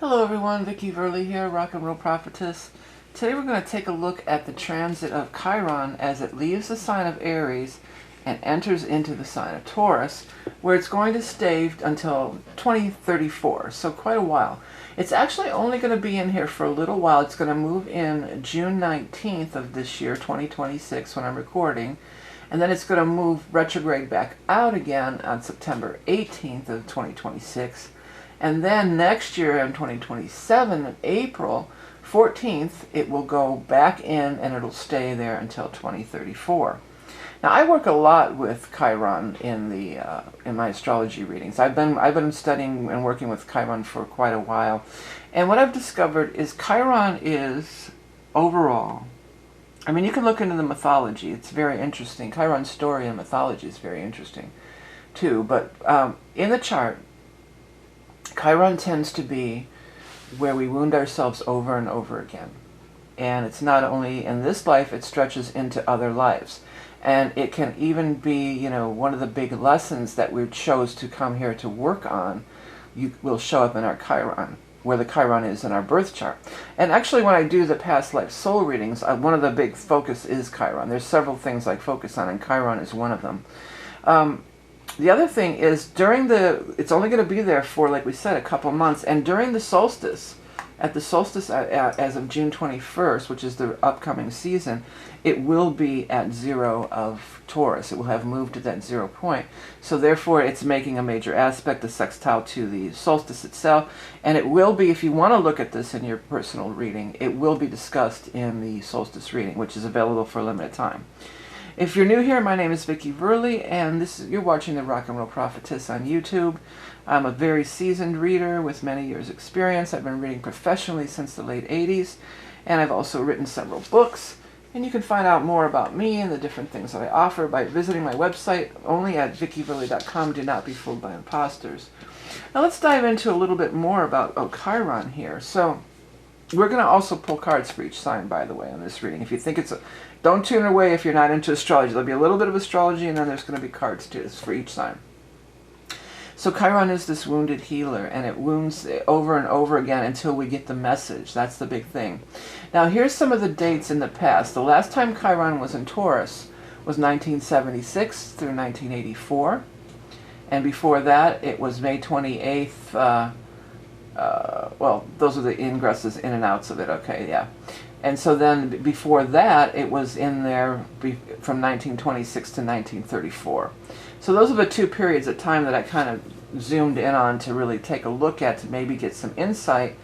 Hello everyone, Vicky Verley here, Rock and Roll Prophetess. Today we're going to take a look at the transit of Chiron as it leaves the sign of Aries and enters into the sign of Taurus, where it's going to stay until 2034, so quite a while. It's actually only going to be in here for a little while. It's going to move in June 19th of this year, 2026, when I'm recording, and then it's going to move retrograde back out again on September 18th of 2026. And then next year in 2027, in April 14th, it will go back in and it'll stay there until 2034. Now I work a lot with Chiron in my astrology readings. I've been studying and working with Chiron for quite a while, and what I've discovered is Chiron is overall. I mean, you can look into the mythology; it's very interesting. Chiron's story in mythology is very interesting, too. But in the chart, Chiron tends to be where we wound ourselves over and over again. And it's not only in this life, it stretches into other lives. And it can even be, you know, one of the big lessons that we chose to come here to work on will show up in our Chiron, where the Chiron is in our birth chart. And actually when I do the past life soul readings, one of the big focus is Chiron. There's several things I focus on, and Chiron is one of them. The other thing is it's only going to be there for, like we said, a couple months. And during the solstice, at the solstice as of June 21st, which is the upcoming season, it will be at zero of Taurus. It will have moved to that 0 point. So therefore, it's making a major aspect, a sextile to the solstice itself. And it will be, if you want to look at this in your personal reading, it will be discussed in the solstice reading, which is available for a limited time. If you're new here, my name is Vicky Verley, and you're watching the Rock and Roll Prophetess on YouTube. I'm a very seasoned reader with many years' experience. I've been reading professionally since the late 80s, and I've also written several books. And you can find out more about me and the different things that I offer by visiting my website, only at vickyverley.com. Do not be fooled by imposters. Now let's dive into a little bit more about Chiron here. So we're going to also pull cards for each sign, by the way, on this reading. If you think don't tune away if you're not into astrology. There'll be a little bit of astrology, and then there's going to be cards too for each sign. So Chiron is this wounded healer, and it wounds over and over again until we get the message. That's the big thing. Now here's some of the dates in the past. The last time Chiron was in Taurus was 1976 through 1984. And before that, it was May 28th. Well, those are the ingresses in and outs of it. Okay, yeah. And so then before that, it was in there from 1926 to 1934. So those are the two periods of time that I kind of zoomed in on to really take a look at, to maybe get some insight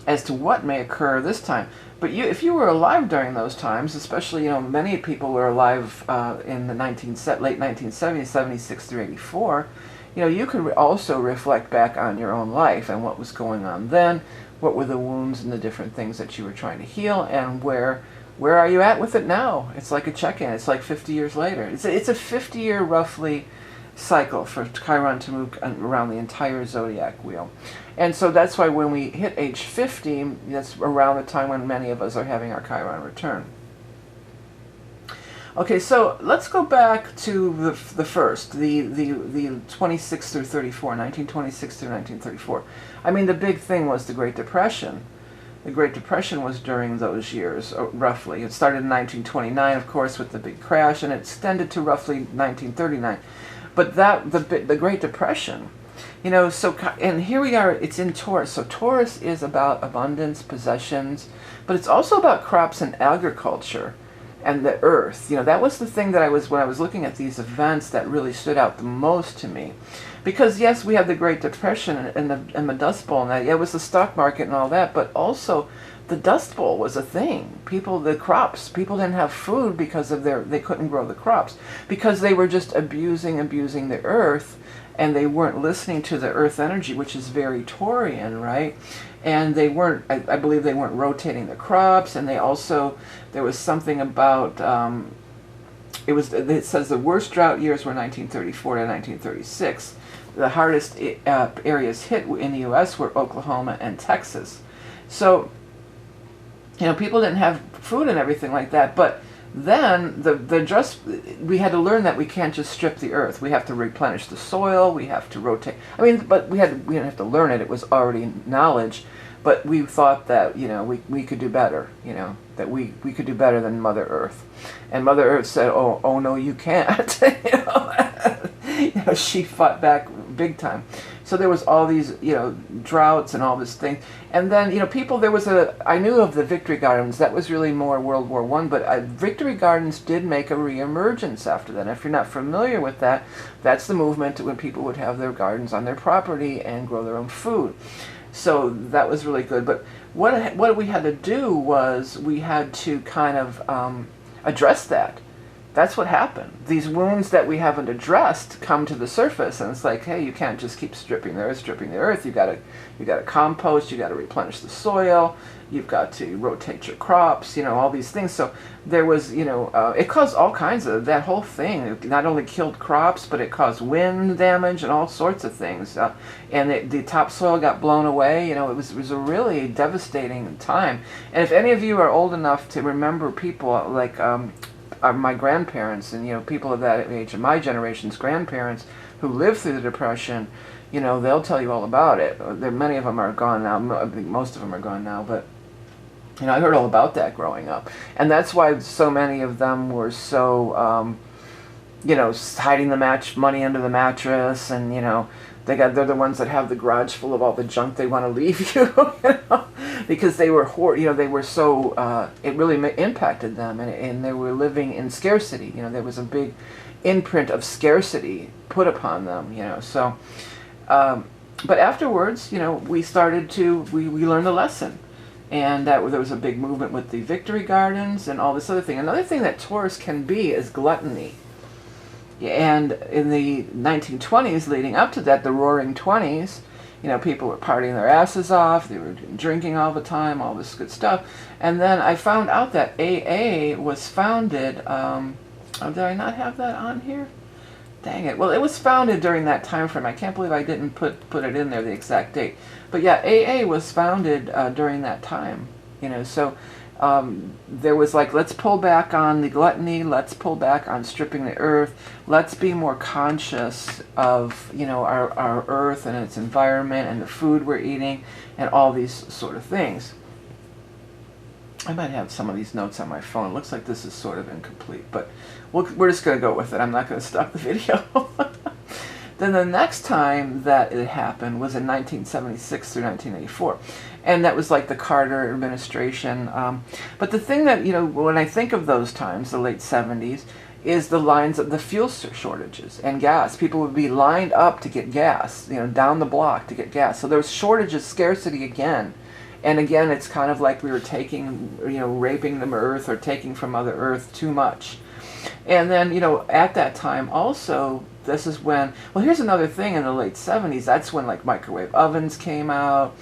as to what may occur this time. But if you were alive during those times, especially, you know, many people were alive in the late 1970s, 76 through 84, you know, you could also reflect back on your own life and what was going on then. What were the wounds and the different things that you were trying to heal, and where are you at with it now? It's like a check-in. It's like 50 years later. It's a 50-year roughly cycle for Chiron to move around the entire zodiac wheel. And so that's why when we hit age 50, that's around the time when many of us are having our Chiron return. Okay, so let's go back to the first, the 26 through 34, 1926 through 1934. I mean, the big thing was the Great Depression. The Great Depression was during those years, roughly. It started in 1929, of course, with the big crash, and it extended to roughly 1939. But the Great Depression, you know, and here we are, it's in Taurus. So Taurus is about abundance, possessions, but it's also about crops and agriculture. And the earth, you know, that was the thing that when I was looking at these events, that really stood out the most to me. Because yes, we had the Great Depression and the Dust Bowl, and that, yeah, it was the stock market and all that, but also the Dust Bowl was a thing. People didn't have food because of they couldn't grow the crops, because they were just abusing the earth, and they weren't listening to the earth energy, which is very Taurian, right? And they weren't, I believe they weren't rotating the crops, and there was something about, it says the worst drought years were 1934 to 1936. The hardest areas hit in the U.S. were Oklahoma and Texas. So, you know, people didn't have food and everything like that, but then we had to learn that we can't just strip the earth. We have to replenish the soil. We have to rotate. I mean, but we didn't have to learn it. It was already knowledge. but we thought that, you know, we could do better, you know, that we could do better than Mother Earth. And Mother Earth said, oh no, you can't. You know? You know, she fought back big time. So there was all these, you know, droughts and all this thing. And then, you know, people, I knew of the Victory Gardens. That was really more World War I, but Victory Gardens did make a re-emergence after that. And if you're not familiar with that, that's the movement when people would have their gardens on their property and grow their own food. So that was really good. But what we had to do was we had to kind of address that. That's what happened. These wounds that we haven't addressed come to the surface, and it's like, hey, you can't just keep stripping the earth. You got to compost. You got to replenish the soil. You've got to rotate your crops. You know, all these things. So there was, you know, it caused all kinds of, that whole thing. It not only killed crops, but it caused wind damage and all sorts of things. And the topsoil got blown away. You know, it was a really devastating time. And if any of you are old enough to remember people like my grandparents and, you know, people of that age, and my generation's grandparents who lived through the Depression, you know, they'll tell you all about it. Many of them are gone now. I think most of them are gone now, but, you know, I heard all about that growing up. And that's why so many of them were so, you know, hiding the money under the mattress, and, you know, they're the ones that have the garage full of all the junk they want to leave you, you know, because they were, you know, they were so, it really impacted them, and they were living in scarcity. You know, there was a big imprint of scarcity put upon them, you know, so, but afterwards, you know, we learned a lesson, and there was a big movement with the Victory Gardens and all this other thing. Another thing that Taurus can be is gluttony. And in the 1920s, leading up to that, the Roaring 20s, you know, people were partying their asses off, they were drinking all the time, all this good stuff. And then I found out that AA was founded, oh, did I not have that on here? Dang it. Well, it was founded during that time frame. I can't believe I didn't put it in there, the exact date. But yeah, AA was founded during that time, you know, so there was like, let's pull back on the gluttony, let's pull back on stripping the earth, let's be more conscious of, you know, our earth and its environment and the food we're eating and all these sort of things. I might have some of these notes on my phone. It looks like this is sort of incomplete, but we're just going to go with it. I'm not going to stop the video. Then the next time that it happened was in 1976 through 1984. And that was like the Carter administration. But the thing that, you know, when I think of those times, the late 70s, is the lines of the fuel shortages and gas. People would be lined up to get gas, you know, down the block to get gas. So there was shortages, scarcity again. And again, it's kind of like we were taking, you know, raping the earth or taking from Mother Earth too much. And then, you know, at that time also, this is when, well, here's another thing in the late 70s, that's when like microwave ovens came out.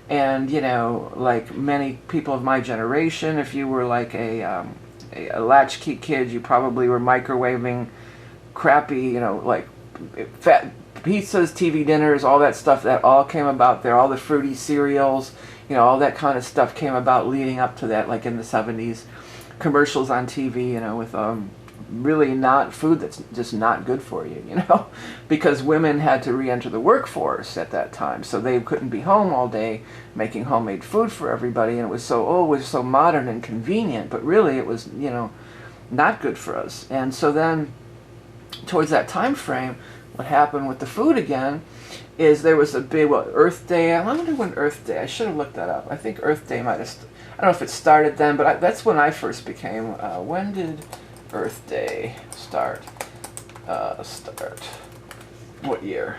And, you know, like many people of my generation, if you were like a latchkey kid, you probably were microwaving crappy, you know, like fat pizzas, TV dinners, all that stuff. That all came about there. All the fruity cereals, you know, all that kind of stuff came about leading up to that, like in the 70s. Commercials on TV, you know, with really not food that's just not good for you, you know, because women had to re-enter the workforce at that time, so they couldn't be home all day making homemade food for everybody, and it was so modern and convenient, but really it was, you know, not good for us. And so then towards that time frame, what happened with the food again is there was a big, Earth Day. I wonder when Earth Day, I should have looked that up. I think Earth Day might have, I don't know if it started then, but that's when I first became, when did Earth Day start? What year?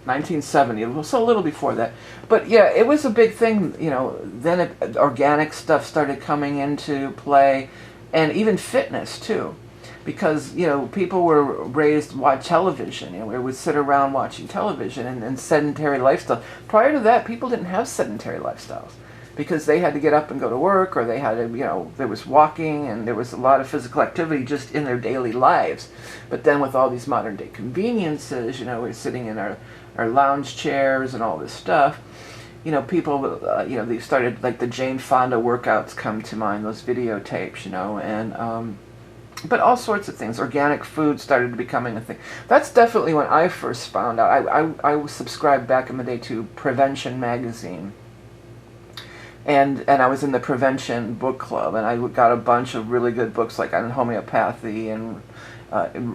1970, so a little before that. But yeah, it was a big thing, you know. Then organic stuff started coming into play, and even fitness too, because, you know, people were raised to watch television. You know, we would sit around watching television and sedentary lifestyle. Prior to that, people didn't have sedentary lifestyles, because they had to get up and go to work, or they had to, you know, there was walking and there was a lot of physical activity just in their daily lives. But then with all these modern day conveniences, you know, we're sitting in our lounge chairs and all this stuff, you know, people, you know, they started, like the Jane Fonda workouts come to mind, those videotapes, you know, and, but all sorts of things. Organic food started becoming a thing. That's definitely when I first found out. I was subscribed back in the day to Prevention magazine. and I was in the prevention book club, and I got a bunch of really good books like on homeopathy and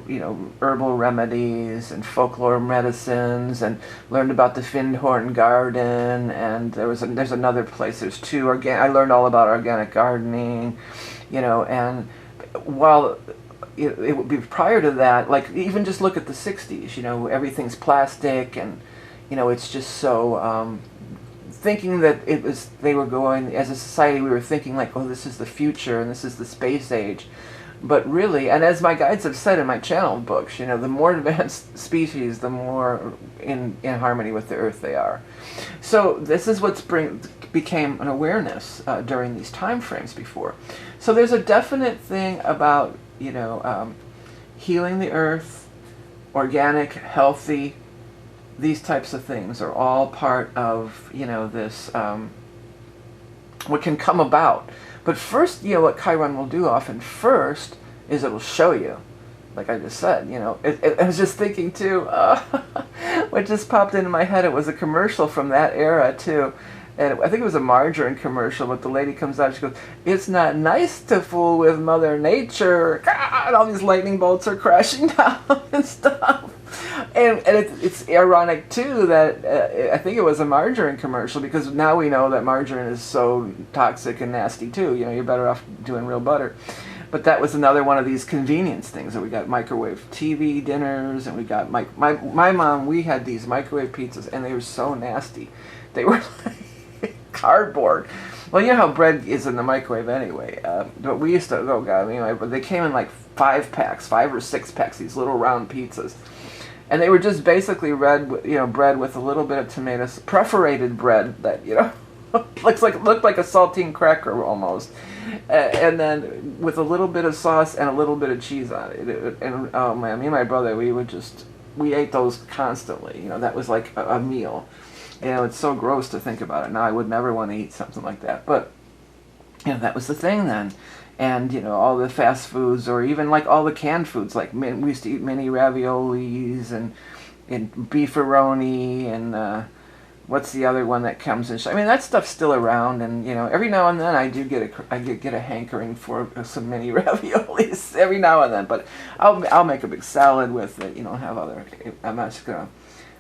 you know, herbal remedies and folklore medicines, and learned about the Findhorn Garden, and there's another place, there's two, I learned all about organic gardening, you know, and while it would be prior to that, like even just look at the 60s, you know, everything's plastic, and you know, it's just so thinking that they were going, as a society, we were thinking like, oh, this is the future and this is the space age. But really, and as my guides have said in my channel books, you know, the more advanced species, the more in harmony with the earth they are. So this is what's became an awareness during these time frames before. So there's a definite thing about, you know, healing the earth, organic, healthy. These types of things are all part of, you know, this, what can come about. But first, you know, what Chiron will do often first is it'll show you. Like I just said, you know, I was just thinking too, what just popped into my head, it was a commercial from that era too. And I think it was a margarine commercial, but the lady comes out, she goes, "It's not nice to fool with Mother Nature." God, all these lightning bolts are crashing down and stuff. And it's ironic too that I think it was a margarine commercial, because now we know that margarine is so toxic and nasty too. You know, you're better off doing real butter. But that was another one of these convenience things that we got, microwave TV dinners, and we got my mom. We had these microwave pizzas, and they were so nasty. They were like cardboard. Well, you know how bread is in the microwave anyway. But we used to, oh God, anyway, but they came in like 5 or 6 packs, these little round pizzas. And they were just basically bread with a little bit of tomatoes, perforated bread that, you know, looked like a saltine cracker almost, and then with a little bit of sauce and a little bit of cheese on it. And oh man, me and my brother, we ate those constantly. You know, that was like a meal. You know, it's so gross to think about it now. I would never want to eat something like that, but you know, that was the thing then. And, you know, all the fast foods, or even like all the canned foods, like we used to eat mini raviolis and beefaroni, and what's the other one that comes in? I mean, that stuff's still around, and, you know, every now and then I do get a hankering for some mini raviolis every now and then, but I'll make a big salad with it, you know, have other, I'm not just going to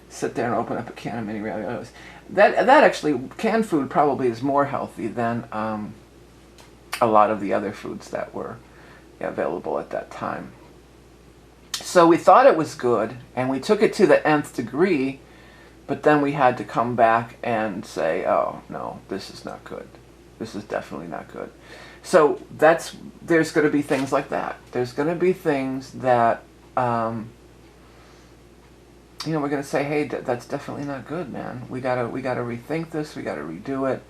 sit there and open up a can of mini raviolis. That actually, canned food probably is more healthy than a lot of the other foods that were available at that time. So we thought it was good, and we took it to the nth degree, but then we had to come back and say, oh no, this is not good. This is definitely not good. So there's going to be things like that. There's going to be things that, you know, we're going to say, hey, that's definitely not good, man. We gotta rethink this. We gotta redo it,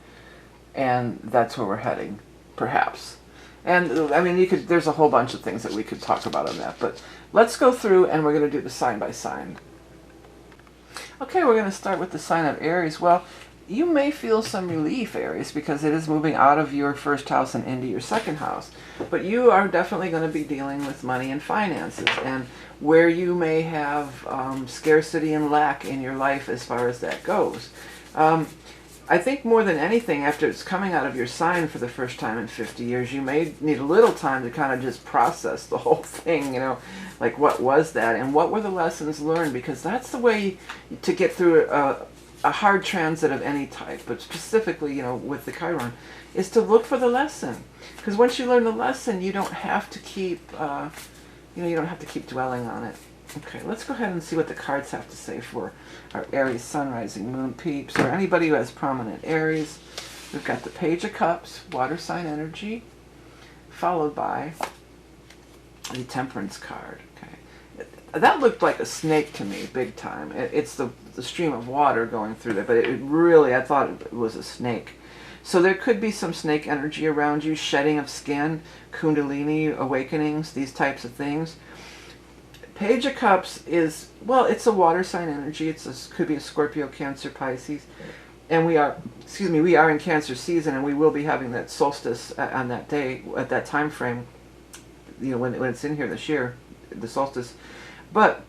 and that's where we're heading. Perhaps. And I mean, there's a whole bunch of things that we could talk about on that, but let's go through, and we're going to do the sign by sign. Okay, we're going to start with the sign of Aries. Well, you may feel some relief, Aries, because it is moving out of your first house and into your second house. But you are definitely going to be dealing with money and finances, and where you may have scarcity and lack in your life as far as that goes. I think more than anything, after it's coming out of your sign for the first time in 50 years, you may need a little time to kind of just process the whole thing, you know, like what was that and what were the lessons learned, because that's the way to get through a hard transit of any type, but specifically, you know, with the Chiron, is to look for the lesson. Because once you learn the lesson, you don't have to keep, you don't have to keep dwelling on it. Okay, let's go ahead and see what the cards have to say for our Aries Sun, Rising, Moon peeps, or anybody who has prominent Aries. We've got the Page of Cups, water sign energy, followed by the Temperance card. Okay, that looked like a snake to me, big time. It's the stream of water going through there, but it really, I thought it was a snake. So there could be some snake energy around you, shedding of skin, kundalini awakenings, these types of things. Page of Cups is, well, it's a water sign energy. Could be a Scorpio, Cancer, Pisces. And we are in Cancer season, and we will be having that solstice on that day, at that time frame, you know, when it's in here this year, the solstice. But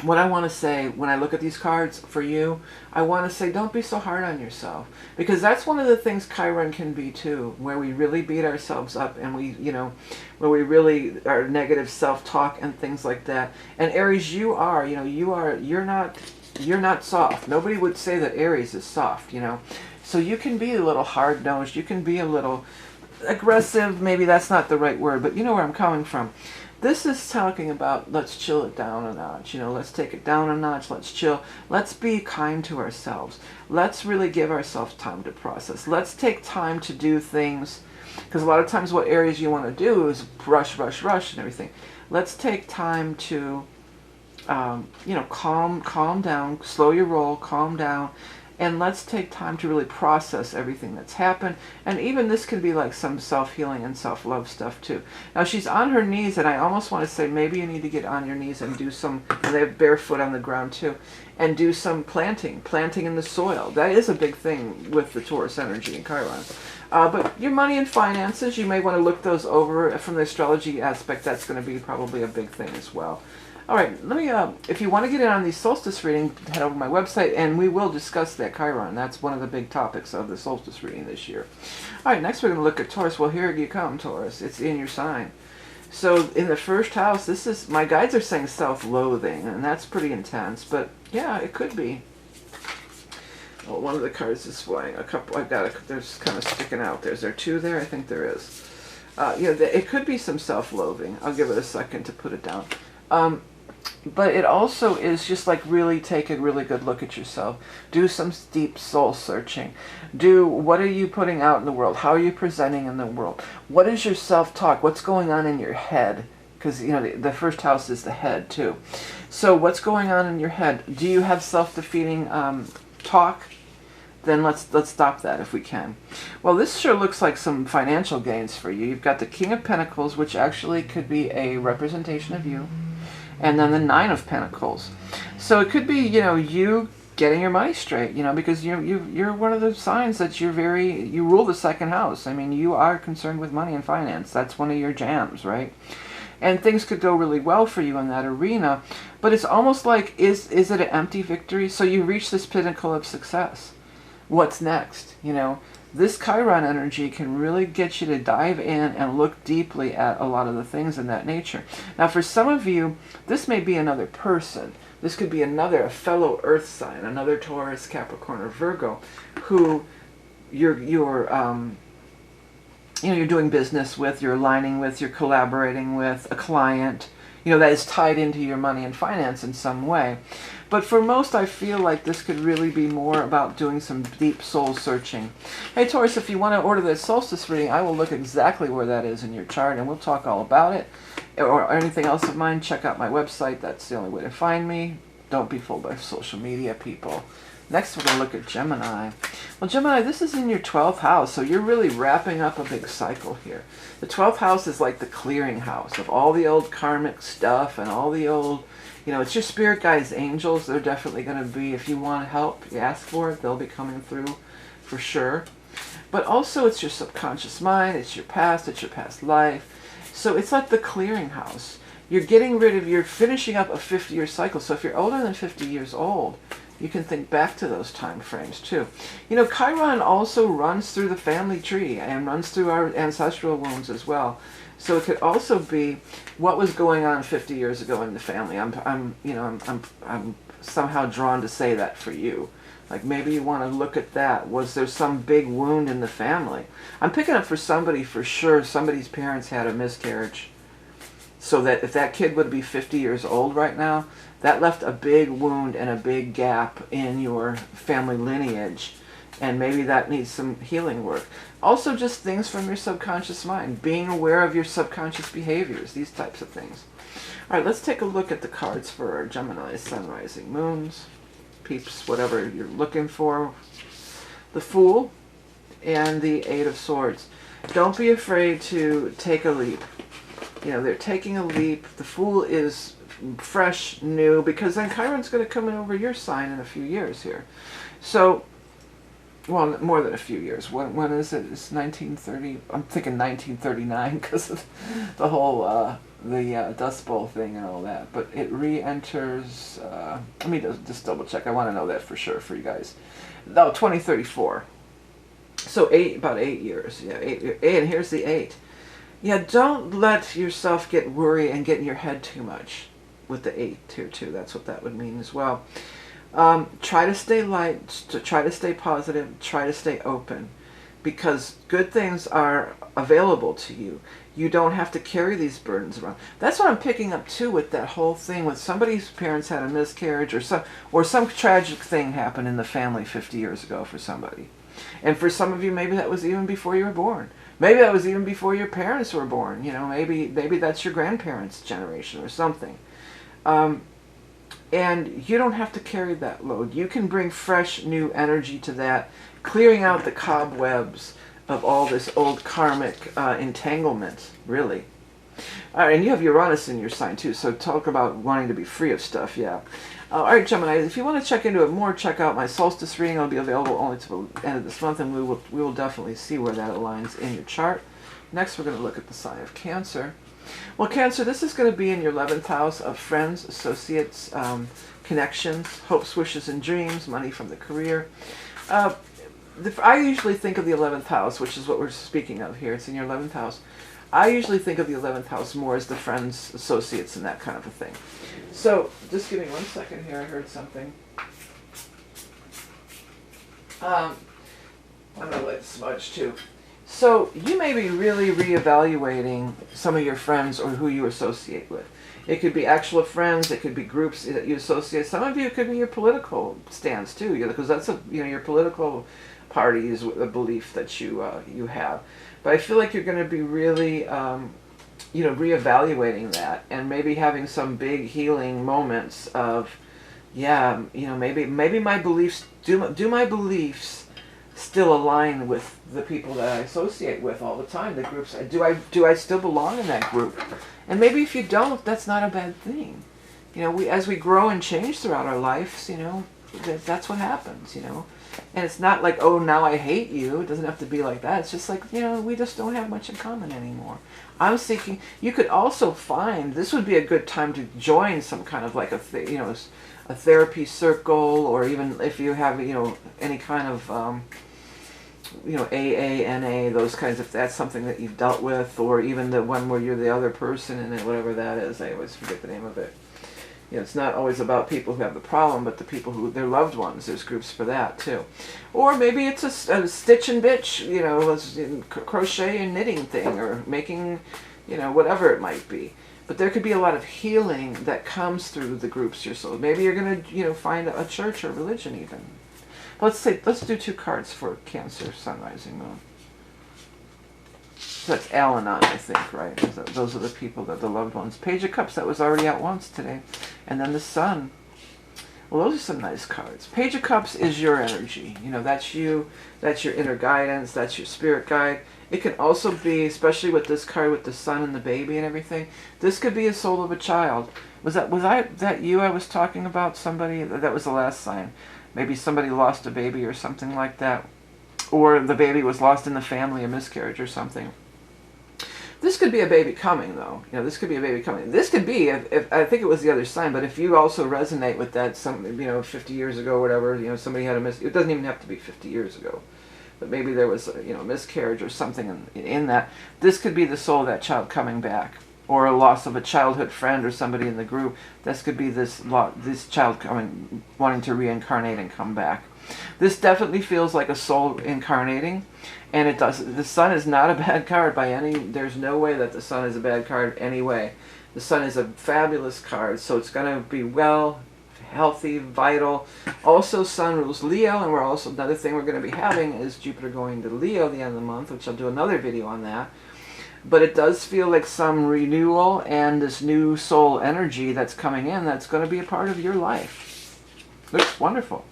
what I want to say when I look at these cards for you, I want to say don't be so hard on yourself, because that's one of the things Chiron can be too, where we really beat ourselves up and we, where we really are negative self-talk and things like that. And Aries, you're not soft. Nobody would say that Aries is soft, So you can be a little hard-nosed, you can be a little aggressive, maybe that's not the right word, but you know where I'm coming from. This is talking about let's chill it down a notch, let's take it down a notch, let's chill, let's be kind to ourselves, let's really give ourselves time to process, let's take time to do things, because a lot of times what Aries you want to do is rush and everything. Let's take time to, calm down, slow your roll, calm down, and let's take time to really process everything that's happened. And even this can be like some self-healing and self-love stuff too. Now she's on her knees, and I almost want to say maybe you need to get on your knees and do some, and they have barefoot on the ground too, and do some planting in the soil. That is a big thing with the Taurus energy in Chiron. But your money and finances, you may want to look those over from the astrology aspect. That's going to be probably a big thing as well. All right, let me, if you want to get in on these solstice reading, head over to my website, and we will discuss that Chiron. That's one of the big topics of the solstice reading this year. All right, next we're going to look at Taurus. Well, here you come, Taurus. It's in your sign. So in the first house, this is, my guides are saying self-loathing, and that's pretty intense, but yeah, it could be. Well, one of the cards is flying. A couple, there's kind of sticking out there. Is there two there? I think there is. It could be some self-loathing. I'll give it a second to put it down. But it also is just like really take a really good look at yourself. Do some deep soul searching. What are you putting out in the world? How are you presenting in the world? What is your self-talk? What's going on in your head? Because, the first house is the head too. So what's going on in your head? Do you have self-defeating talk? Then let's stop that if we can. Well, this sure looks like some financial gains for you. You've got the King of Pentacles, which actually could be a representation of you. And then the Nine of Pentacles. So it could be, you getting your money straight, because you're one of the signs that you rule the second house. I mean, you are concerned with money and finance. That's one of your jams, right? And things could go really well for you in that arena. But it's almost like, is it an empty victory? So you reach this pinnacle of success. What's next? This Chiron energy can really get you to dive in and look deeply at a lot of the things in that nature. Now, for some of you, this may be another person. This could be a fellow earth sign, another Taurus, Capricorn, or Virgo, who you're doing business with, you're aligning with, you're collaborating with, a client, that is tied into your money and finance in some way. But for most, I feel like this could really be more about doing some deep soul searching. Hey, Taurus, if you want to order this solstice reading, I will look exactly where that is in your chart, and we'll talk all about it. Or anything else of mine, check out my website. That's the only way to find me. Don't be fooled by social media, people. Next, we're going to look at Gemini. Well, Gemini, this is in your 12th house, so you're really wrapping up a big cycle here. The 12th house is like the clearing house of all the old karmic stuff and all the old, it's your spirit guides, angels. They're definitely going to be, if you want help, you ask for it, they'll be coming through for sure. But also it's your subconscious mind, it's your past life. So it's like the clearing house. You're finishing up a 50-year cycle. So if you're older than 50 years old, you can think back to those time frames too. Chiron also runs through the family tree and runs through our ancestral wounds as well. So it could also be what was going on 50 years ago in the family. I'm somehow drawn to say that for you. Like maybe you want to look at that. Was there some big wound in the family? I'm picking up for somebody for sure. Somebody's parents had a miscarriage. So that if that kid would be 50 years old right now, that left a big wound and a big gap in your family lineage. And maybe that needs some healing work. Also just things from your subconscious mind. Being aware of your subconscious behaviors. These types of things. All right, let's take a look at the cards for our Gemini sun, rising, moons, peeps, whatever you're looking for. The Fool and the Eight of Swords. Don't be afraid to take a leap. They're taking a leap. The Fool is fresh, new, because then Chiron's going to come in over your sign in a few years here. So, well, more than a few years. When is it? It's 1930. I'm thinking 1939 because of the whole Dust Bowl thing and all that. But it re-enters, let me just double check. I want to know that for sure for you guys. No, 2034. So about 8 years. Yeah, 8, and here's the 8. Yeah, don't let yourself get worried and get in your head too much with the 8 here too. That's what that would mean as well. Try to stay light, try to stay positive, try to stay open, because good things are available to you. You don't have to carry these burdens around. That's what I'm picking up too with that whole thing with somebody's parents had a miscarriage or some tragic thing happened in the family 50 years ago for somebody. And for some of you, maybe that was even before you were born. Maybe that was even before your parents were born. You know, maybe that's your grandparents' generation or something. And you don't have to carry that load. You can bring fresh, new energy to that, clearing out the cobwebs of all this old karmic entanglement, really. All right, and you have Uranus in your sign too, so talk about wanting to be free of stuff, yeah. All right, Gemini, if you want to check into it more, check out my solstice reading. It'll be available only to the end of this month, and we will definitely see where that aligns in your chart. Next, we're going to look at the sign of Cancer. Well, Cancer, this is going to be in your 11th house of friends, associates, connections, hopes, wishes, and dreams, money from the career. I usually think of the 11th house, which is what we're speaking of here. It's in your 11th house. I usually think of the 11th house more as the friends, associates, and that kind of a thing. So, just give me 1 second here. I heard something. I'm going to let it smudge too. So, you may be really reevaluating some of your friends or who you associate with. It could be actual friends. It could be groups that you associate. Some of you, it could be your political stance too, because that's your political party is a belief that you have. But I feel like you're going to be really, reevaluating that, and maybe having some big healing moments of, maybe my beliefs do my beliefs still align with the people that I associate with all the time, the groups. Do I still belong in that group? And maybe if you don't, that's not a bad thing. As we grow and change throughout our lives, that's what happens, And it's not like, oh, now I hate you. It doesn't have to be like that. It's just like, we just don't have much in common anymore. I'm seeking, you could also find, this would be a good time to join some kind of like a therapy circle, or even if you have, any kind of, AA, NA, those kinds, if that's something that you've dealt with, or even the one where you're the other person in it, whatever that is. I always forget the name of it. It's not always about people who have the problem, but the people who, their loved ones. There's groups for that, too. Or maybe it's a stitch and bitch, crochet and knitting thing, or making, whatever it might be. But there could be a lot of healing that comes through the groups you're so. Maybe you're going to, find a church or religion even. Let's do 2 cards for Cancer, Sun, Rising, Moon. So that's Al-Anon, I think, right? Those are the people, the loved ones. Page of Cups, that was already out once today. And then the Sun. Well, those are some nice cards. Page of Cups is your energy. That's you. That's your inner guidance. That's your spirit guide. It can also be, especially with this card with the Sun and the baby and everything, this could be a soul of a child. Was that you I was talking about? Somebody, that was the last sign. Maybe somebody lost a baby or something like that. Or the baby was lost in the family, a miscarriage or something. This could be a baby coming, though. This could be a baby coming. This could be, if I think it was the other sign, but if you also resonate with that, 50 years ago or whatever, somebody had it doesn't even have to be 50 years ago. But maybe there was, a miscarriage or something in that. This could be the soul of that child coming back. Or a loss of a childhood friend or somebody in the group. This could be this child coming, wanting to reincarnate and come back. This definitely feels like a soul incarnating, and it does. The Sun is not a bad card by any. There's no way that the Sun is a bad card anyway. The Sun is a fabulous card, so it's going to be well, healthy, vital. Also, Sun rules Leo, and another thing we're going to be having is Jupiter going to Leo at the end of the month, which I'll do another video on that. But it does feel like some renewal and this new soul energy that's coming in that's going to be a part of your life. Looks wonderful.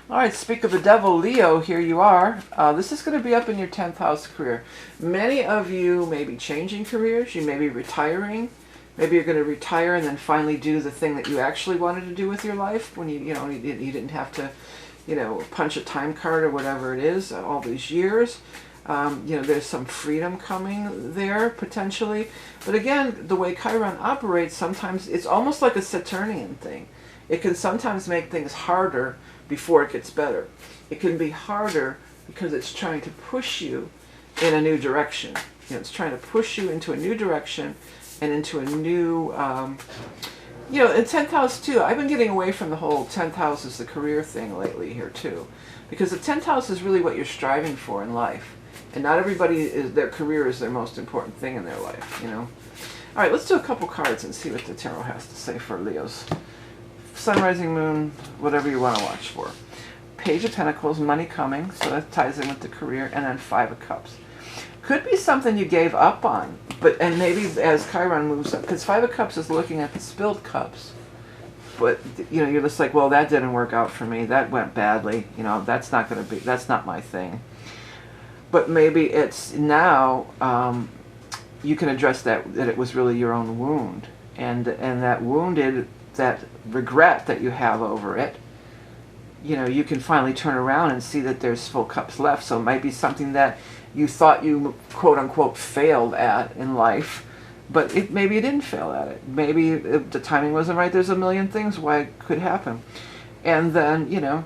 All right, speak of the devil, Leo, here you are. This is going to be up in your 10th house career. Many of you may be changing careers. You may be retiring. Maybe you're going to retire and then finally do the thing that you actually wanted to do with your life when you didn't have to, punch a time card or whatever it is all these years. You know, there's some freedom coming there, potentially. But again, the way Chiron operates, sometimes it's almost like a Saturnian thing. It can sometimes make things harder before it gets better. It can be harder because it's trying to push you in a new direction. You know, it's trying to push you into a new direction and into a new, you know, in 10th house too. I've been getting away from the whole 10th house is the career thing lately here too. Because the 10th house is really what you're striving for in life. And not everybody is, their career is their most important thing in their life, you know. All right, let's do a couple cards and see what the tarot has to say for Leos. Sun, rising, moon, whatever you want to watch for. Page of Pentacles, money coming, so that ties in with the career, and then Five of Cups. Could be something you gave up on, but and maybe as Chiron moves up, because Five of Cups is looking at the spilled cups. But you know, you're just like, well, that didn't work out for me. That went badly. You know, that's not going to be. That's not my thing. But maybe it's now you can address that it was really your own wound, and that wounded, that regret that you have over it. You know, you can finally turn around and see that there's full cups left. So it might be something that you thought you, quote unquote, failed at in life, but maybe you didn't fail at it. Maybe if the timing wasn't right. There's a million things why it could happen. And then, you know,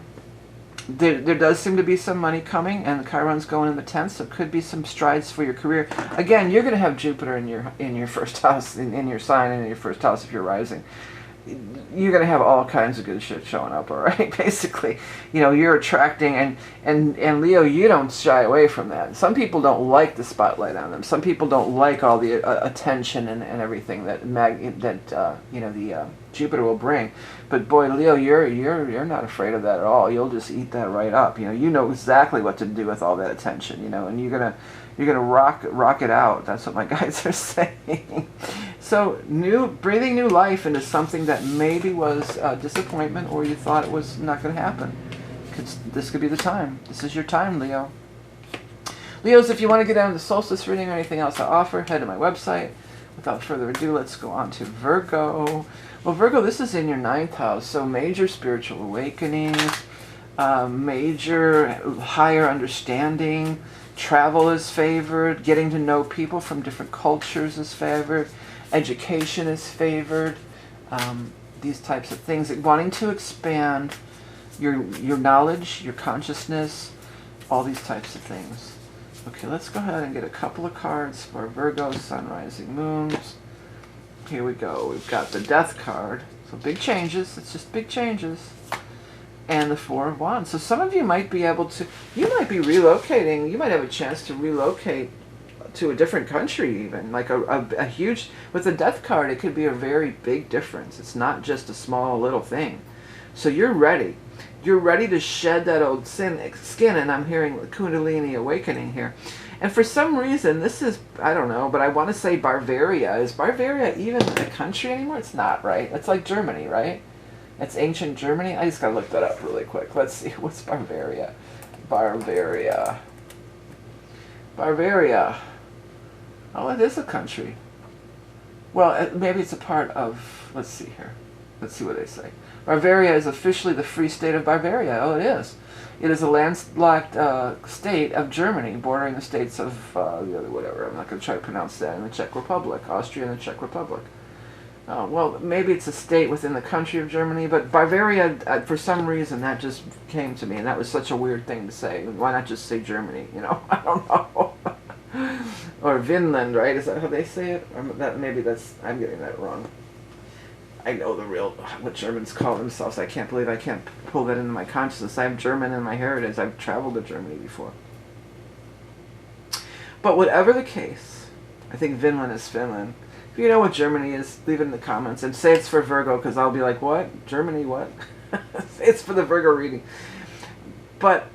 there does seem to be some money coming, and Chiron's going in the 10th, so it could be some strides for your career. Again, you're going to have Jupiter in your first house, in your sign, and in your first house if you're rising. You're going to have all kinds of good shit showing up, all right? Basically, you know, you're attracting, and Leo, you don't shy away from that. Some people don't like the spotlight on them. Some people don't like all the attention and everything that you know, the Jupiter will bring. But boy, Leo, you're not afraid of that at all. You'll just eat that right up. You know exactly what to do with all that attention. You know, and you're gonna rock it out. That's what my guides are saying. So breathing new life into something that maybe was a disappointment, or you thought it was not going to happen. This could be the time. This is your time, Leo. Leos, if you want to get down to the solstice reading or anything else I offer, head to my website. Without further ado, let's go on to Virgo. Well, Virgo, this is in your 9th house, so major spiritual awakenings, major higher understanding, travel is favored, getting to know people from different cultures is favored, education is favored, these types of things, wanting to expand your knowledge, your consciousness, all these types of things. Okay, let's go ahead and get a couple of cards for Virgo, Sun, Rising, Moons. Here we go. We've got the Death card. So big changes. It's just big changes. And the Four of Wands. So some of you might be able to, you might be relocating. You might have a chance to relocate to a different country even. Like a huge, with the Death card, it could be a very big difference. It's not just a small little thing. So you're ready. You're ready to shed that old skin, and I'm hearing Kundalini awakening here. And for some reason, this is, I don't know, but I want to say Bavaria. Is Bavaria even a country anymore? It's not, right? It's like Germany, right? It's ancient Germany. I just got to look that up really quick. Let's see. What's Bavaria? Bavaria. Bavaria. Oh, it is a country. Well, maybe it's a part of, let's see here. Let's see what they say. Bavaria is officially the Free State of Bavaria. Oh, it is. It is a landlocked state of Germany, bordering the states of the other whatever. I'm not going to try to pronounce that. In the Czech Republic, Austria and the Czech Republic. Well, maybe it's a state within the country of Germany, but Bavaria, for some reason, that just came to me, and that was such a weird thing to say. Why not just say Germany? You know, I don't know. Or Vinland, right? Is that how they say it? Or maybe that's, I'm getting that wrong. I know the real, what Germans call themselves. I can't believe I can't pull that into my consciousness. I have German in my heritage. I've traveled to Germany before. But whatever the case, I think Vinland is Finland. If you know what Germany is, leave it in the comments. And say it's for Virgo, because I'll be like, what? Germany, what? It's for the Virgo reading. But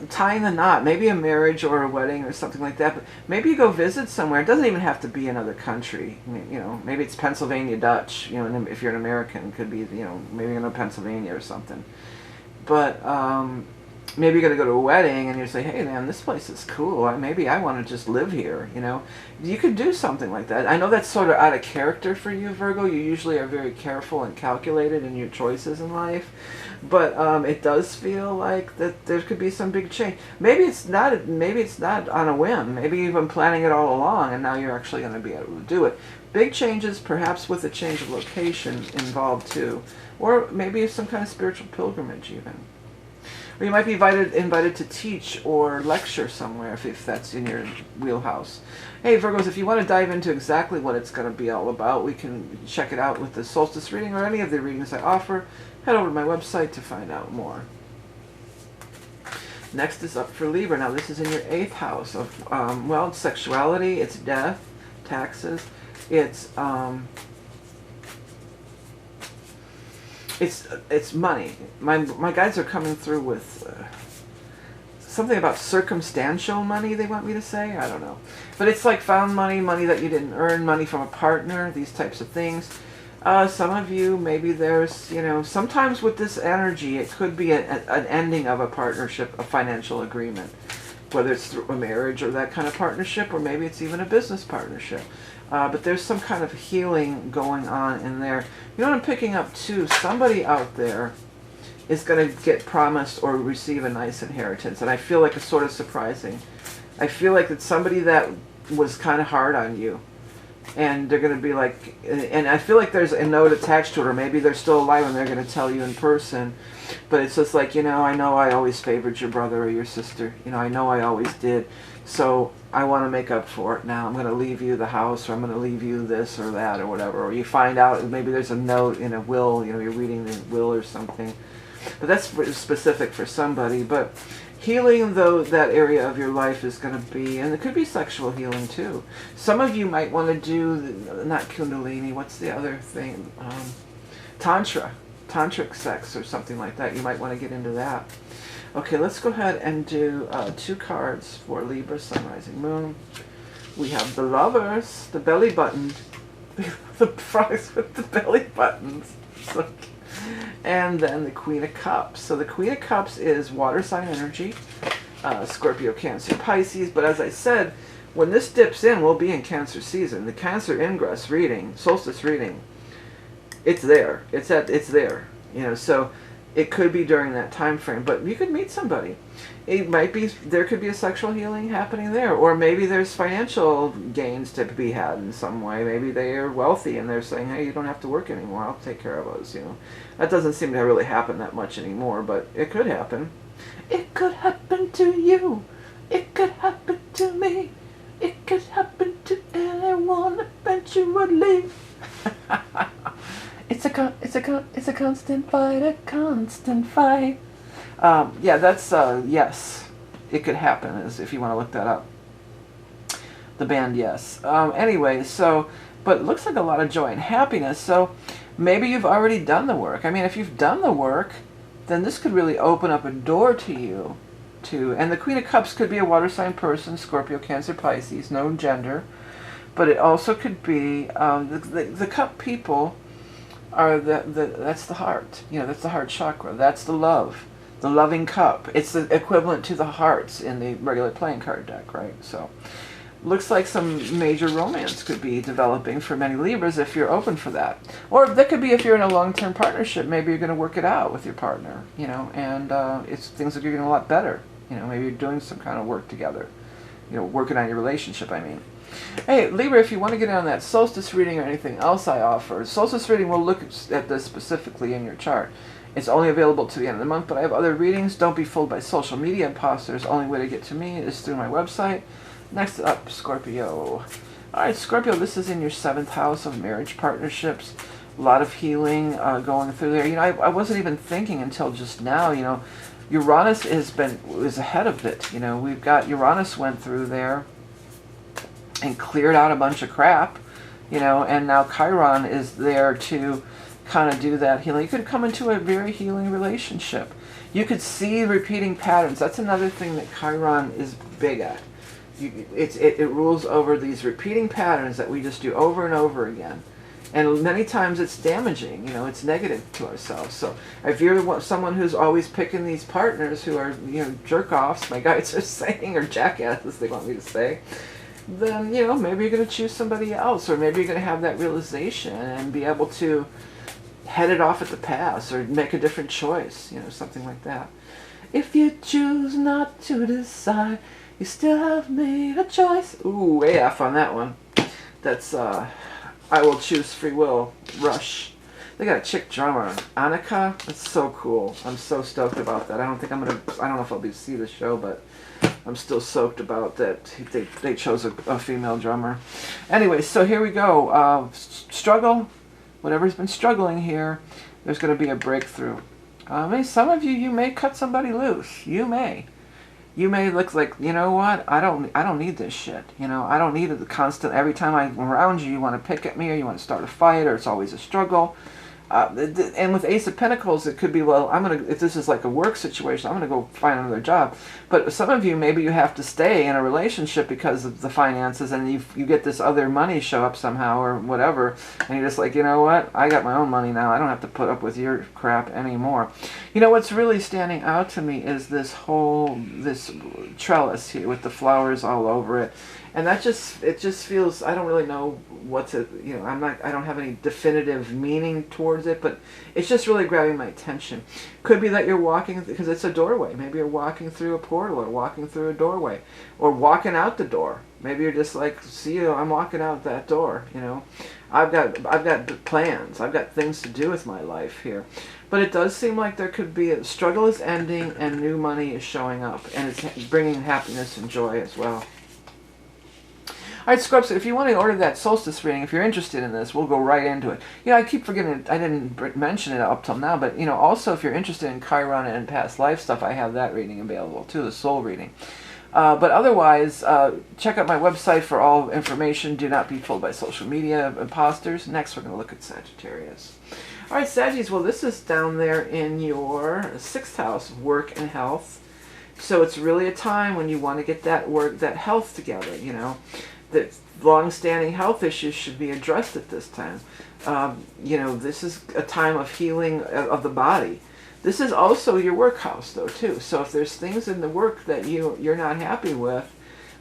tying the knot, maybe a marriage or a wedding or something like that, but maybe you go visit somewhere. It doesn't even have to be another country. I mean, you know, maybe it's Pennsylvania Dutch, you know, if you're an American, it could be, you know, maybe in Pennsylvania or something. But maybe you're going to go to a wedding and you say, hey man, this place is cool. Maybe I want to just live here, you know. You could do something like that. I know that's sort of out of character for you, Virgo. You usually are very careful and calculated in your choices in life. But it does feel like that there could be some big change. Maybe it's not on a whim. Maybe you've been planning it all along and now you're actually going to be able to do it. Big changes, perhaps with a change of location involved too. Or maybe some kind of spiritual pilgrimage even. Or you might be invited to teach or lecture somewhere if that's in your wheelhouse. Hey Virgos, if you want to dive into exactly what it's going to be all about, we can check it out with the solstice reading or any of the readings I offer. Head over to my website to find out more. Next is up for Libra. Now this is in your 8th house of, well, it's sexuality, it's death, taxes, it's money. My guides are coming through with something about circumstantial money they want me to say. I don't know. But it's like found money, money that you didn't earn, money from a partner, these types of things. Some of you, maybe there's, you know, sometimes with this energy, it could be an ending of a partnership, a financial agreement. Whether it's through a marriage or that kind of partnership, or maybe it's even a business partnership. But there's some kind of healing going on in there. You know what I'm picking up too? Somebody out there is going to get promised or receive a nice inheritance. And I feel like it's sort of surprising. I feel like it's somebody that was kind of hard on you. And they're going to be like, and I feel like there's a note attached to it, or maybe they're still alive and they're going to tell you in person. But it's just like, you know I always favored your brother or your sister. You know I always did. So I want to make up for it now. I'm going to leave you the house, or I'm going to leave you this or that or whatever. Or you find out maybe there's a note in a will, you know, you're reading the will or something. But that's specific for somebody. But healing, though, that area of your life is going to be, and it could be sexual healing too. Some of you might want to do, not Kundalini, what's the other thing? Tantric sex or something like that. You might want to get into that. Okay, let's go ahead and do 2 cards for Libra, Sun, Rising, Moon. We have the Lovers, the belly button, the frogs with the belly buttons. And then the Queen of Cups. So the Queen of Cups is water sign energy, Scorpio, Cancer, Pisces. But as I said, when this dips in, we'll be in Cancer season. The Cancer ingress reading, solstice reading, it's there. It's there. You know, so it could be during that time frame. But you could meet somebody. It might be, there could be a sexual healing happening there. Or maybe there's financial gains to be had in some way. Maybe they are wealthy and they're saying, hey, you don't have to work anymore. I'll take care of us, you know. That doesn't seem to really happen that much anymore, but it could happen. It could happen to you. It could happen to me. It could happen to anyone eventually. It's a constant fight, a constant fight. Yeah, that's, yes, it could happen, as if you want to look that up. The band, yes. Anyway, so, but it looks like a lot of joy and happiness, so maybe you've already done the work. I mean, if you've done the work, then this could really open up a door to you, too. And the Queen of Cups could be a water sign person, Scorpio, Cancer, Pisces, no gender. But it also could be, the cup people are that's the heart. You know, that's the heart chakra. That's the love. The loving cup. It's the equivalent to the hearts in the regular playing card deck, right? So, looks like some major romance could be developing for many Libras if you're open for that. Or that could be if you're in a long-term partnership. Maybe you're going to work it out with your partner, you know, and things are getting a lot better. You know, maybe you're doing some kind of work together. You know, working on your relationship, I mean. Hey, Libra, if you want to get in on that solstice reading or anything else I offer, solstice reading will look at this specifically in your chart. It's only available to the end of the month, but I have other readings. Don't be fooled by social media imposters. Only way to get to me is through my website. Next up, Scorpio. Alright, Scorpio, this is in your 7th house of marriage partnerships. A lot of healing going through there. You know, I wasn't even thinking until just now, you know, Uranus is ahead of it. You know, we've got Uranus went through there and cleared out a bunch of crap, you know, and now Chiron is there to kind of do that healing. You could come into a very healing relationship. You could see repeating patterns. That's another thing that Chiron is big at. It rules over these repeating patterns that we just do over and over again. And many times it's damaging, you know, it's negative to ourselves. So if you're someone who's always picking these partners who are, you know, jerk-offs, my guides are saying, or jackasses they want me to say, then, you know, maybe you're going to choose somebody else, or maybe you're going to have that realization and be able to head it off at the pass or make a different choice, you know, something like that. If you choose not to decide, you still have made a choice. Ooh, way off on that one. That's, I Will Choose Free Will, Rush. They got a chick drummer, Annika. That's so cool. I'm so stoked about that. I don't know if I'll be see the show, but I'm still soaked about that they chose a female drummer. Anyway, so here we go. Struggle, whatever's been struggling here, there's going to be a breakthrough. Some of you may cut somebody loose. You may look like, you know what, I don't need this shit. You know, I don't need it constant. Every time I'm around you, you want to pick at me, or you want to start a fight, or it's always a struggle. And with Ace of Pentacles, it could be, well, if this is like a work situation, I'm going to go find another job. But some of you, maybe you have to stay in a relationship because of the finances, and you get this other money show up somehow or whatever, and you're just like, you know what, I got my own money now. I don't have to put up with your crap anymore. You know, what's really standing out to me is this trellis here with the flowers all over it. And it just feels, I don't really know what to, you know, I don't have any definitive meaning towards it, but it's just really grabbing my attention. Could be that you're walking, because it's a doorway. Maybe you're walking through a portal, or walking through a doorway, or walking out the door. Maybe you're just like, see you, I'm walking out that door, you know. I've got plans. I've got things to do with my life here. But it does seem like there could be a struggle is ending and new money is showing up, and it's bringing happiness and joy as well. All right, Scorpio, if you want to order that solstice reading, if you're interested in this, we'll go right into it. You know, I keep forgetting, I didn't mention it up till now, but, you know, also if you're interested in Chiron and past life stuff, I have that reading available too, the soul reading. But otherwise, check out my website for all information. Do not be fooled by social media imposters. Next, we're going to look at Sagittarius. All right, Saggies, well, this is down there in your 6th house, work and health. So it's really a time when you want to get that work, that health together, you know. That long-standing health issues should be addressed at this time. You know, this is a time of healing of the body. This is also your work house, though, too. So if there's things in the work that you're not happy with,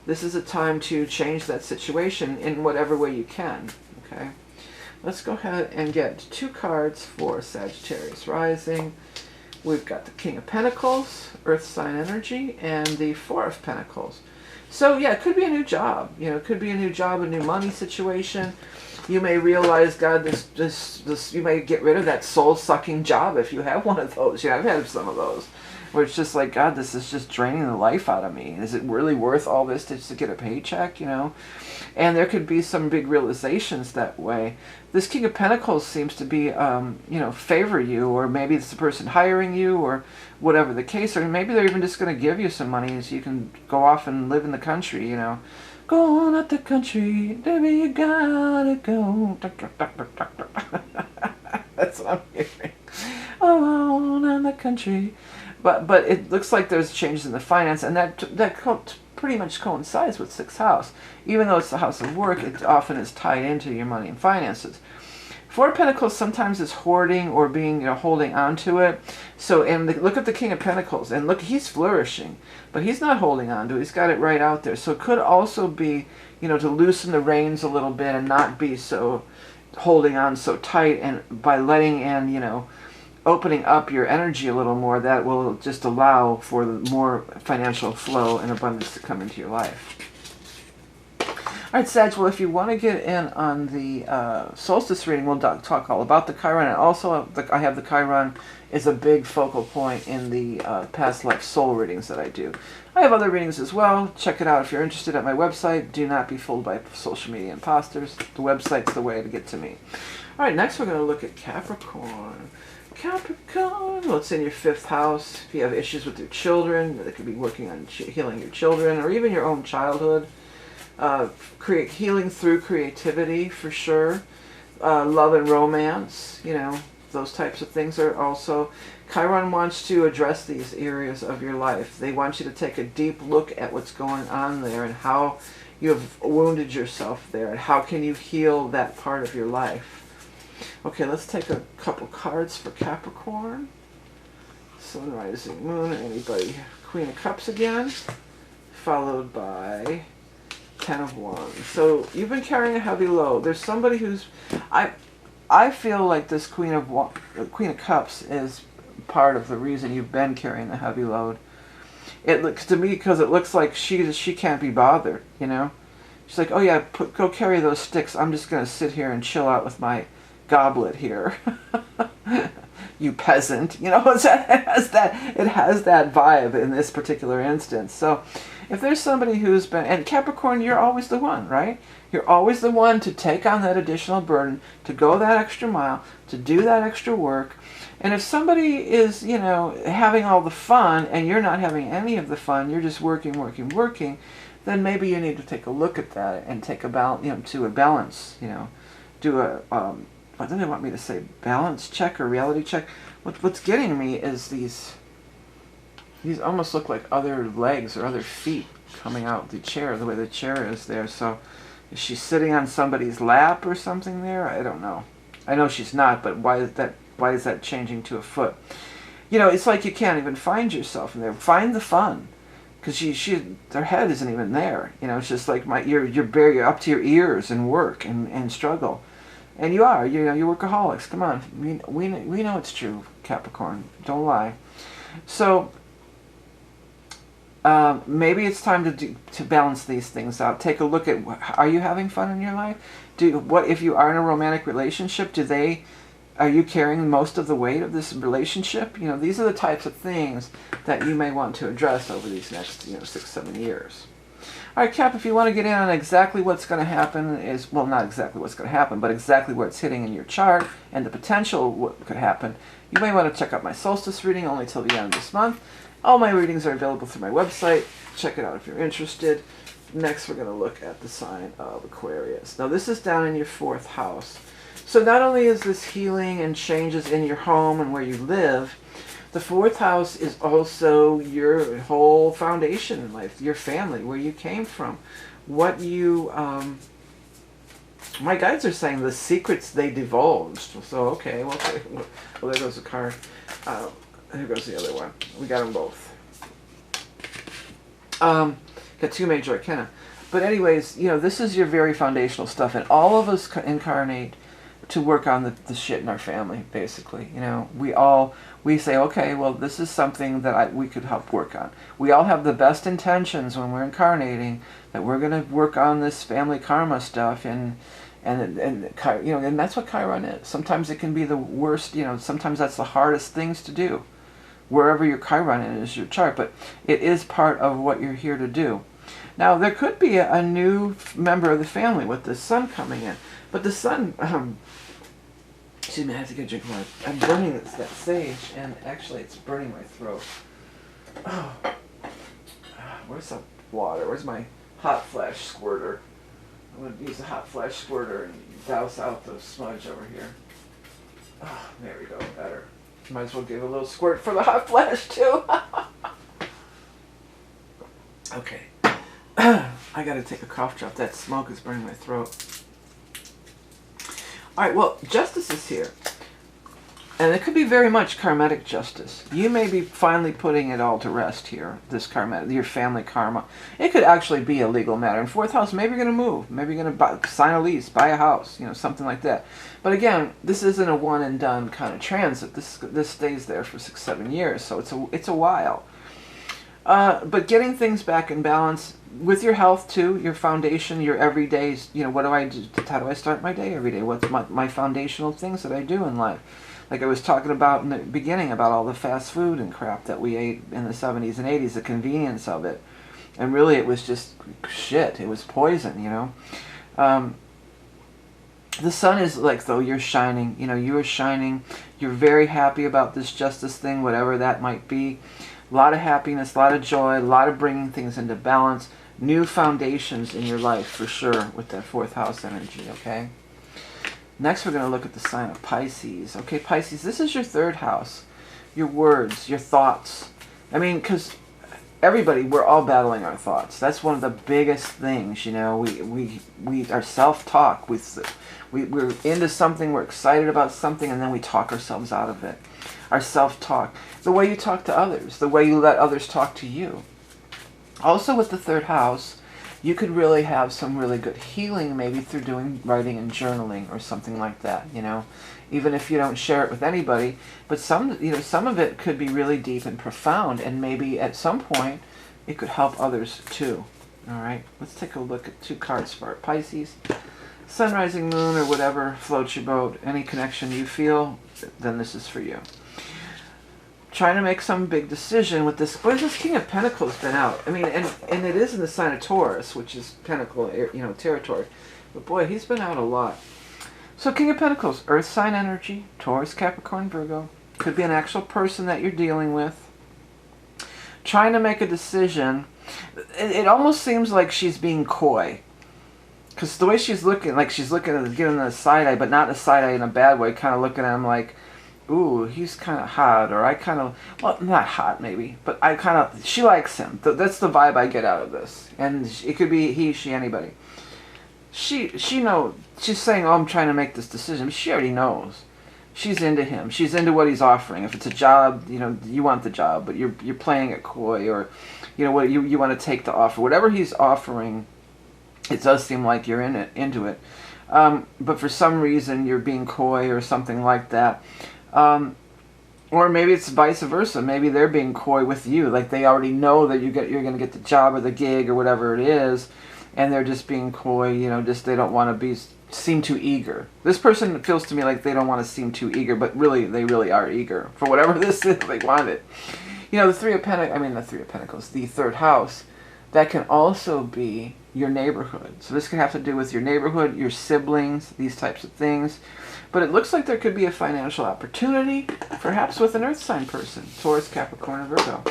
this is a time to change that situation in whatever way you can. Okay, let's go ahead and get 2 cards for Sagittarius rising. We've got the King of Pentacles, Earth sign energy, and the 4 of Pentacles. So yeah, it could be a new job. You know, it could be a new job, a new money situation. You may realize, God, this you may get rid of that soul-sucking job if you have one of those. Yeah, I've had some of those, where it's just like, God, this is just draining the life out of me. Is it really worth all this to get a paycheck, you know? And there could be some big realizations that way. This King of Pentacles seems to be, you know, favor you, or maybe it's the person hiring you, or whatever the case, or maybe they're even just going to give you some money so you can go off and live in the country, you know. Go on out the country, baby, you gotta go. That's what I'm hearing. Oh, on the country. But it looks like there's changes in the finance, and that pretty much coincides with 6th house. Even though it's the house of work, it often is tied into your money and finances. 4 of Pentacles sometimes is hoarding or being, you know, holding on to it. So, and look at the King of Pentacles, and look, he's flourishing, but he's not holding on to it. He's got it right out there. So it could also be, you know, to loosen the reins a little bit and not be so holding on so tight, and by letting in, you know, opening up your energy a little more, that will just allow for the more financial flow and abundance to come into your life. All right, Sag, well, if you want to get in on the solstice reading, we'll talk all about the Chiron. And also, I have the Chiron is a big focal point in the past life soul readings that I do. I have other readings as well. Check it out if you're interested at my website. Do not be fooled by social media imposters. The website's the way to get to me. All right, next we're going to look at Capricorn. Capricorn, well, it's in your 5th house. If you have issues with your children, they could be working on healing your children, or even your own childhood. Healing through creativity, for sure. Love and romance, you know, those types of things are also. Chiron wants to address these areas of your life. They want you to take a deep look at what's going on there and how you have wounded yourself there, and how can you heal that part of your life. Okay, let's take a couple cards for Capricorn. Sun, rising, moon, anybody. Queen of Cups again, followed by 10 of Wands. So you've been carrying a heavy load. There's somebody who's, I feel like this Queen of Cups is part of the reason you've been carrying the heavy load. It looks to me, because it looks like she can't be bothered, you know. She's like, oh yeah, go carry those sticks. I'm just gonna sit here and chill out with my goblet here. You peasant, you know. It has that vibe in this particular instance. So if there's somebody who's been, and Capricorn, you're always the one, right? You're always the one to take on that additional burden, to go that extra mile, to do that extra work. And if somebody is, you know, having all the fun and you're not having any of the fun, you're just working, then maybe you need to take a look at that and take a balance, you know, do a what do they want me to say? Balance check or reality check? What's getting me is these almost look like other legs or other feet coming out the chair, the way the chair is there. So is she sitting on somebody's lap or something there? I don't know. I know she's not, but why is that changing to a foot? You know, it's like you can't even find yourself in there. Find the fun. Because their head isn't even there. You know, it's just like you're up to your ears in work and struggle. And you are, you know, you're workaholics. Come on, we know it's true, Capricorn. Don't lie. So maybe it's time to balance these things out. Take a look at, are you having fun in your life? What if you are in a romantic relationship? Are you carrying most of the weight of this relationship? You know, these are the types of things that you may want to address over these next 6-7 years. All right, Cap, if you want to get in on exactly what's going to happen well, not exactly what's going to happen, but exactly where it's hitting in your chart and the potential what could happen, you may want to check out my solstice reading only till the end of this month. All my readings are available through my website. Check it out if you're interested. Next, we're going to look at the sign of Aquarius. Now, this is down in your 4th house. So not only is this healing and changes in your home and where you live, the 4th house is also your whole foundation in life, your family, where you came from, what you, my guides are saying the secrets they divulged. So, okay, well there goes the card. Here goes the other one. We got them both. Got 2 major arcana. But anyways, you know, this is your very foundational stuff, and all of us incarnate to work on the shit in our family, basically. You know, we say, okay, well, this is something that we could help work on. We all have the best intentions when we're incarnating, that we're going to work on this family karma stuff, and you know, and that's what Chiron is. Sometimes it can be the worst, you know, sometimes that's the hardest things to do, wherever your Chiron is your chart, but it is part of what you're here to do. Now, there could be a new member of the family with the sun coming in, but the sun, excuse me, I have to get a drink of water. I'm burning that sage, and actually it's burning my throat. Oh, where's the water? Where's my hot flash squirter? I'm going to use the hot flash squirter and douse out the smudge over here. Oh, there we go, better. Might as well give a little squirt for the hot flash, too. Okay. I got to take a cough drop. That smoke is burning my throat. All right, well, justice is here. And it could be very much karmatic justice. You may be finally putting it all to rest here, this karma, your family karma. It could actually be a legal matter. In 4th house, maybe you're going to move. Maybe you're going to sign a lease, buy a house, you know, something like that. But again, this isn't a one and done kind of transit. This stays there for 6-7 years, so it's a while. But getting things back in balance with your health too, your foundation, your everyday, you know, what do I do? How do I start my day every day? What's my foundational things that I do in life? Like I was talking about in the beginning about all the fast food and crap that we ate in the 70s and 80s, the convenience of it. And really it was just shit. It was poison, you know. The sun is like, though, you're shining. You know, you are shining. You're very happy about this justice thing, whatever that might be. A lot of happiness, a lot of joy, a lot of bringing things into balance. New foundations in your life, for sure, with that 4th house energy, okay? Next, we're going to look at the sign of Pisces. Okay, Pisces, this is your 3rd house. Your words, your thoughts. I mean, because everybody, we're all battling our thoughts. That's one of the biggest things, you know. Our self-talk. We're into something, we're excited about something, and then we talk ourselves out of it. Our self-talk. The way you talk to others. The way you let others talk to you. Also with the third house, you could really have some really good healing, maybe through doing writing and journaling or something like that, you know. Even if you don't share it with anybody, but some of it could be really deep and profound, and maybe at some point it could help others too. All right, let's take a look at 2 cards for it. Pisces, Sun, Rising, Moon, or whatever floats your boat. Any connection you feel, then this is for you. Trying to make some big decision with this. Where's this King of Pentacles been out? I mean, and it is in the sign of Taurus, which is Pentacle, you know, territory. But boy, he's been out a lot. So King of Pentacles, Earth sign energy, Taurus, Capricorn, Virgo. Could be an actual person that you're dealing with. Trying to make a decision. It almost seems like she's being coy. Because the way she's looking, like she's looking at giving a side eye, but not a side eye in a bad way, kind of looking at him like, ooh, he's kind of hot, or I kind of, well, not hot maybe, but I kind of, she likes him. That's the vibe I get out of this. And it could be he, she, anybody. She knows, she's saying, oh, I'm trying to make this decision. She already knows. She's into him. She's into what he's offering. If it's a job, you know, you want the job, but you're playing it coy, or, you know, what you want to take the offer. Whatever he's offering, it does seem like you're into it. But for some reason, you're being coy or something like that. Or maybe it's vice versa. Maybe they're being coy with you. Like they already know that you're going to get the job or the gig or whatever it is, and they're just being coy. You know, just they don't want to seem too eager. This person feels to me like they don't want to seem too eager, but really they really are eager for whatever this is. They want it. You know, the Three of Pentacles, the third house. That can also be your neighborhood. So this can have to do with your neighborhood, your siblings, these types of things. But it looks like there could be a financial opportunity, perhaps with an earth sign person, Taurus, Capricorn, or Virgo.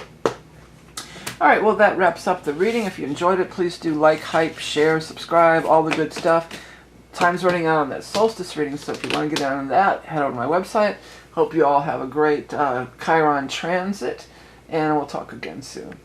All right, well, that wraps up the reading. If you enjoyed it, please do like, hype, share, subscribe, all the good stuff. Time's running out on that solstice reading, so if you want to get on that, head over to my website. Hope you all have a great Chiron transit, and we'll talk again soon.